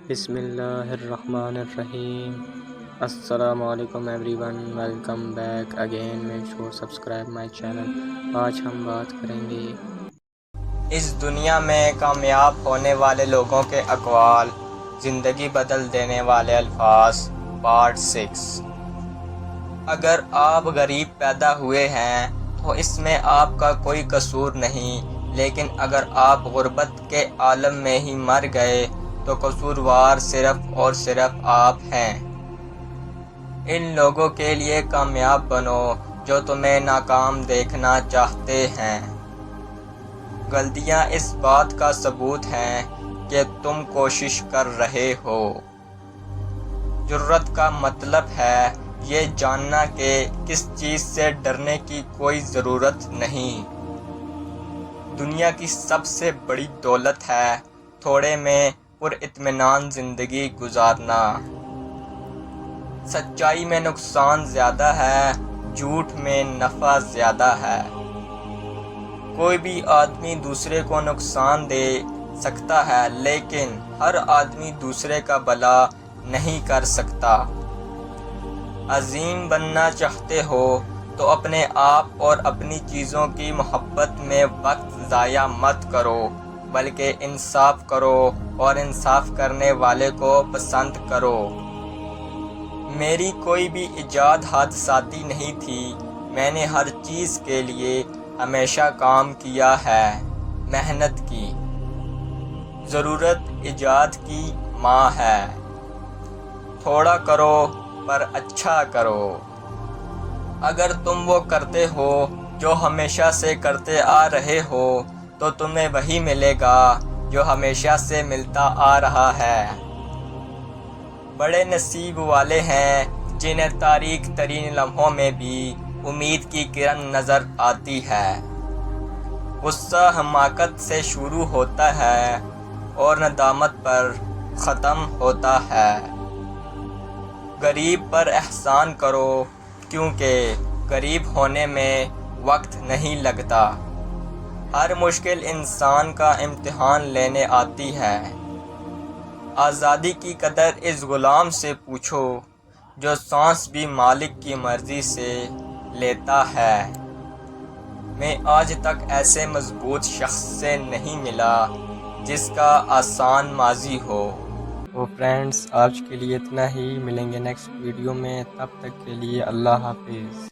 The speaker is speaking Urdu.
بسم اللہ الرحمن الرحیم۔ السلام علیکم every one, welcome back again, make sure subscribe my channel. آج ہم بات کریں گے اس دنیا میں کامیاب ہونے والے لوگوں کے اقوال، زندگی بدل دینے والے الفاظ، پارٹ 6۔ اگر آپ غریب پیدا ہوئے ہیں تو اس میں آپ کا کوئی قصور نہیں، لیکن اگر آپ غربت کے عالم میں ہی مر گئے تو قصوروار صرف اور صرف آپ ہیں۔ ان لوگوں کے لیے کامیاب بنو جو تمہیں ناکام دیکھنا چاہتے ہیں۔ غلطیاں اس بات کا ثبوت ہیں کہ تم کوشش کر رہے ہو۔ جرأت کا مطلب ہے یہ جاننا کہ کس چیز سے ڈرنے کی کوئی ضرورت نہیں۔ دنیا کی سب سے بڑی دولت ہے تھوڑے میں پر اطمینان زندگی گزارنا۔ سچائی میں نقصان زیادہ ہے، جھوٹ میں نفع زیادہ ہے۔ کوئی بھی آدمی دوسرے کو نقصان دے سکتا ہے، لیکن ہر آدمی دوسرے کا بھلا نہیں کر سکتا۔ عظیم بننا چاہتے ہو تو اپنے آپ اور اپنی چیزوں کی محبت میں وقت ضائع مت کرو، بلکہ انصاف کرو اور انصاف کرنے والے کو پسند کرو۔ میری کوئی بھی ایجاد حادثاتی نہیں تھی، میں نے ہر چیز کے لیے ہمیشہ کام کیا ہے، محنت کی۔ ضرورت ایجاد کی ماں ہے۔ تھوڑا کرو پر اچھا کرو۔ اگر تم وہ کرتے ہو جو ہمیشہ سے کرتے آ رہے ہو تو تمہیں وہی ملے گا جو ہمیشہ سے ملتا آ رہا ہے۔ بڑے نصیب والے ہیں جنہیں تاریک ترین لمحوں میں بھی امید کی کرن نظر آتی ہے۔ غصہ حماقت سے شروع ہوتا ہے اور ندامت پر ختم ہوتا ہے۔ غریب پر احسان کرو کیونکہ غریب ہونے میں وقت نہیں لگتا۔ ہر مشکل انسان کا امتحان لینے آتی ہے۔ آزادی کی قدر اس غلام سے پوچھو جو سانس بھی مالک کی مرضی سے لیتا ہے۔ میں آج تک ایسے مضبوط شخص سے نہیں ملا جس کا آسان ماضی ہو۔ فرینڈز، آج کے لیے اتنا ہی، ملیں گے نیکسٹ ویڈیو میں، تب تک کے لیے اللہ حافظ۔